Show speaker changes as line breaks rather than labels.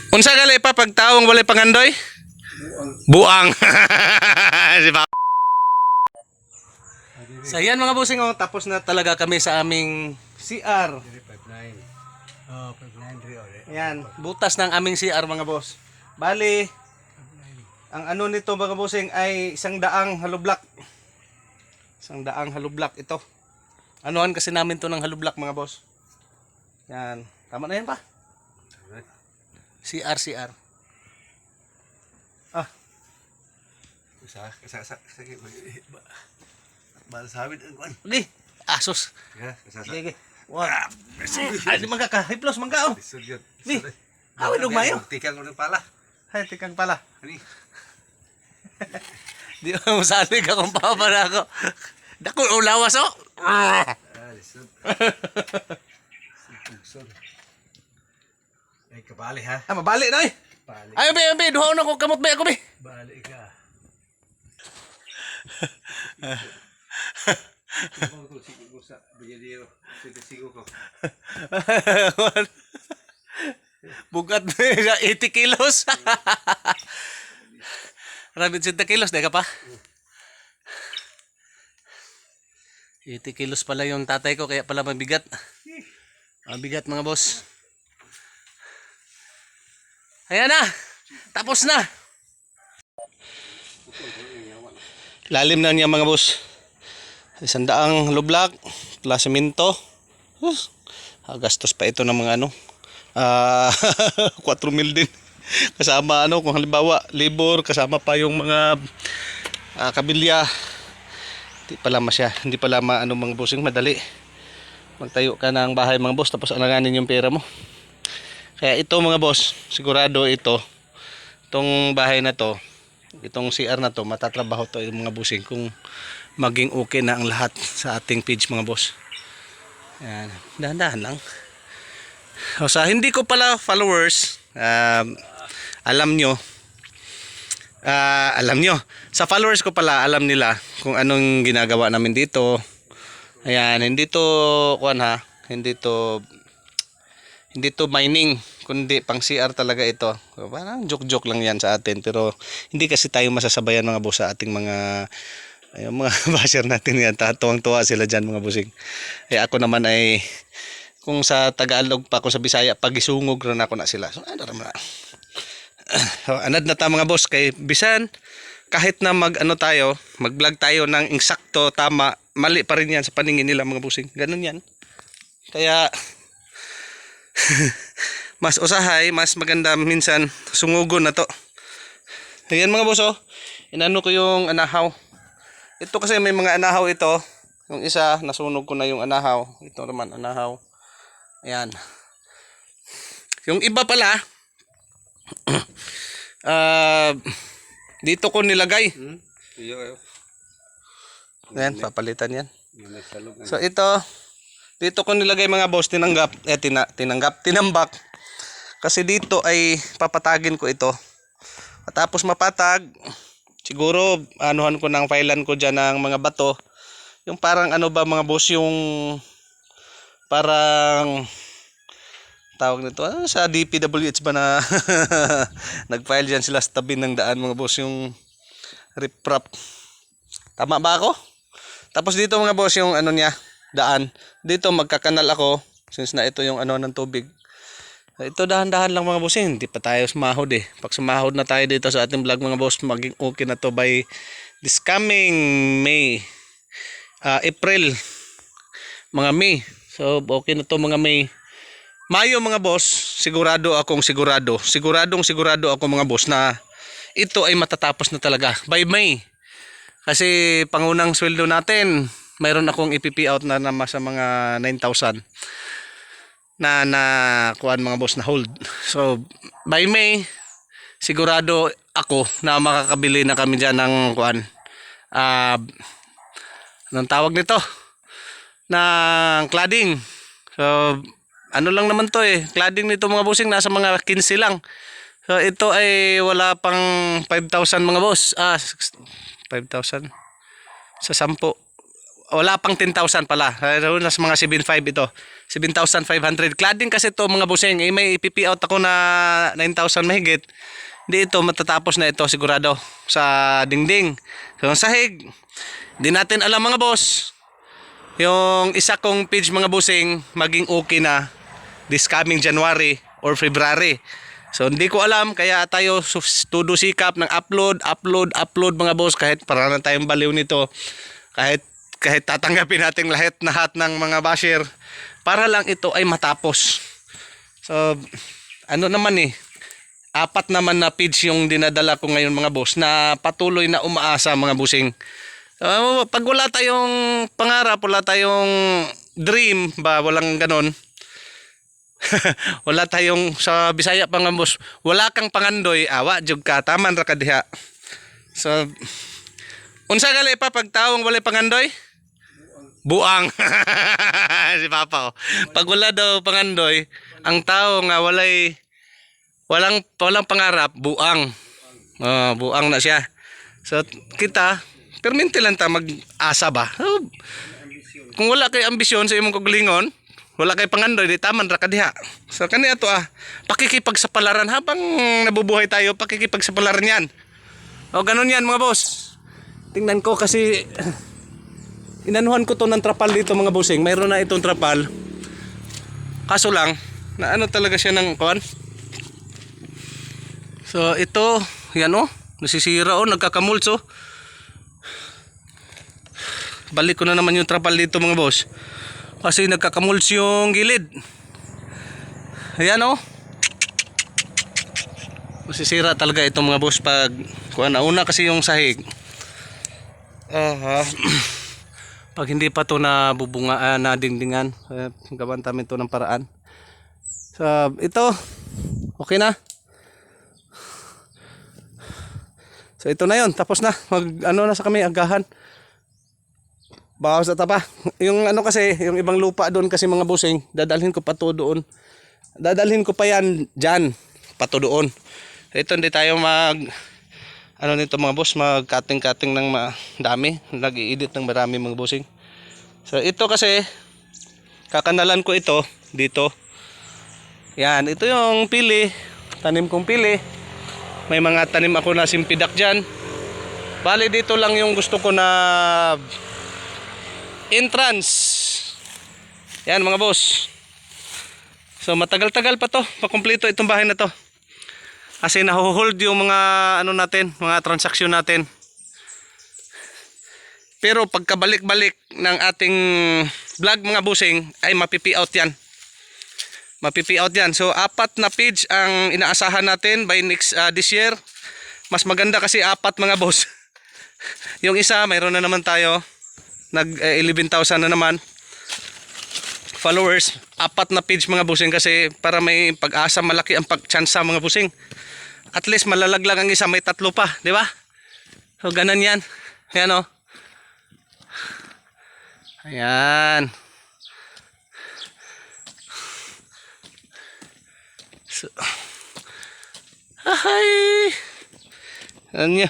Unsa gali pa pag tawong walay pangandoy? Buang. Si ba? So yan mga bossing, oh, tapos na talaga kami sa aming CR.
59. Oh, 59
Yan, butas ng aming CR mga boss. Bali, ang ano nito mga bossing ay 100 halublock. 100 halublock ito. Anuhan kasi namin to ng halublock mga boss. Yan, tama na yan pa. CR. Ah,
Sakit sabi ang kuan.
okay. Asos. Sige. Wah. Ay, di magkaka-hiplos mangkaon. Ni. Awin og mayo.
Tikang mo pala.
Hay tikang pala.
Ani.
Di mo sabi ka kung pabara ako. Dako ulawas oh.
Lisod. Ay kabali ha.
Ah, mabalik na eh.
Balik.
Ay, be, duhaon ako kamot be ako be.
Balik ka.
Bugat na siya 80 kilos. Rabid 60 kilos, di ka pa? 80 kilos pala yung tatay ko, kaya pala mabigat. Mabigat mga boss. Ayan na, tapos na. Lalim na niya mga boss. 100 lublak, plus semento. Gastos pa ito ng mga ano. 4 mil din. Kasama ano, kung halimbawa labor, kasama pa yung mga kabilya. Hindi pala ano mga bossing, madali. Magtayo ka ng bahay mga boss, tapos alanganin yung pera mo. Kaya ito mga boss, sigurado itong bahay na to, itong CR na to, matatrabaho to yung mga bossing kung maging okay na ang lahat sa ating page mga boss. Yan, dahan-dahan lang. O sa hindi ko pala followers, alam nyo, sa followers ko pala, alam nila kung anong ginagawa namin dito. Ayan, hindi to mining, kundi pang CR talaga ito. So, parang joke lang yan sa atin, pero hindi kasi tayo masasabayan mga boss sa ating mga basher natin yan. Tuwang-tuwa sila dyan mga bossing. Kaya ako naman ay, kung sa Tagalog pa, kung sa Bisaya, pagisungog rin ako na sila. So, ano naman na. So, anad na ta mga boss, kay bisan kahit na mag-vlog tayo ng insakto, tama, mali pa rin yan sa paningin nila mga bossing. Ganun yan. Kaya mas usahay, mas maganda minsan sungugon na to. Ayan mga boss, oh. Inano ko yung anahaw. Ito kasi may mga anahaw ito. Yung isa, nasunog ko na yung anahaw. Ito naman, anahaw. Ayan. Yung iba pala, dito ko nilagay. Ayan, papalitan yan. So ito, dito ko nilagay mga boss, tinambak. Kasi dito ay papatagin ko ito. Tapos mapatag, siguro anuhan ko ng filean ko dyan ng mga bato. Yung parang ano ba mga boss, yung parang tawag nito, sa DPWH ba na nag-file dyan sila sa tabi ng daan mga boss, yung riprap. Tama ba ako? Tapos dito mga boss yung ano niya, daan. Dito magkakanal ako, since na ito yung ano ng tubig. Ito dahan-dahan lang mga boss, hindi pa tayo sumahod eh. Pag sumahod na tayo dito sa ating vlog mga boss, maging okay na to by this coming April, mga May. So okay na to mga May. Mayo mga boss, siguradong sigurado ako mga boss na ito ay matatapos na talaga by May. Kasi pangunang sweldo natin, mayroon akong ipipi out na naman sa mga 9,000 na kuan mga boss na hold. So by May, sigurado ako na makakabili na kami dyan ng kuan. Anong tawag nito? Ng cladding. So ano lang naman to eh, cladding nito mga bossing, nasa mga 15 lang. So ito ay wala pang 5,000 mga boss. 5,000 sa 10. wala pang 10,000 pala. Nas mga 7,500 ito. 7,500. Cladding kasi to mga busing. May ipipi out ako na 9,000 mahigit. Hindi ito matatapos na ito sigurado sa dingding. So sahig. Di natin alam mga boss. Yung isa kong page mga busing maging okay na this coming January or February. So hindi ko alam kaya tayo todo sikap ng upload mga boss kahit para na tayong baliw nito. Kahit tatanggapin natin lahat ng mga basher para lang ito ay matapos. So ano naman 4 naman na page yung dinadala ko ngayon mga boss na patuloy na umaasa mga busing. Pag wala tayong pangarap, wala tayong dream ba, walang ganon. Wala tayong sa Bisaya pa nga boss, wala kang pangandoy, awa jud ka taman ra ka diha. So unsa gali pa pag taong walay pangandoy? Buang. Si Papa. Pag wala daw pangandoy, ang tao nga walang pangarap, buang. Buang na siya. So kita permente lang ta mag-asa ba. Kung wala kay ambisyon sa imong kagalingon, wala kay pangandoy, di taman ra ka diha. So kani ato pakikipagsapalaran habang nabubuhay tayo, pakikipagsapalaran yan. O ganun yan mga boss. Tingnan ko kasi inanuhan ko to ng trapal dito mga bossing. Mayroon na itong trapal. Kaso lang na ano talaga siya ng kuan. So ito, yan nasisira nagkakamulso. Balik ko na naman yung trapal dito mga boss. Kasi nagkakamulso yung gilid. Ayan masisira talaga itong mga boss pag kuan una kasi yung sahig. Pag hindi pa to nabubunga na dingdingan, gawan namin to ng paraan. So ito okay na. So ito na yon, tapos na. Na sa kami agahan. Bawas na tapa. Yung kasi, yung ibang lupa doon kasi mga busing, dadalhin ko pa to doon. Dadalhin ko pa yan dyan, pa to doon. Ito hindi tayo nito mga boss, mag-cutting ng dami. Nag-i-edit ng marami mga busing. So ito kasi, kakanalan ko ito, dito. Yan, ito yung pili. Tanim kong pili. May mga tanim ako na simpidak dyan. Bali dito lang yung gusto ko na entrance. Yan mga boss. So matagal-tagal pa to, pakumpleto itong bahay na to. Kasi nahuhold yung mga natin, mga transaksyon natin. Pero pagkabalik-balik ng ating vlog mga busing ay mapipi out yan. Mapipi out yan. So 4 na page ang inaasahan natin by this year. Mas maganda kasi 4 mga boss. Yung isa mayroon na naman tayo. Nag 11,000 na naman followers. 4 na page mga busing kasi para may pag-asa, malaki ang pag-chance mga busing. At least malalaglag ang isa, may 3 pa, di ba? So ganun yan. Ayan Ayan. So, ay. Ano niya?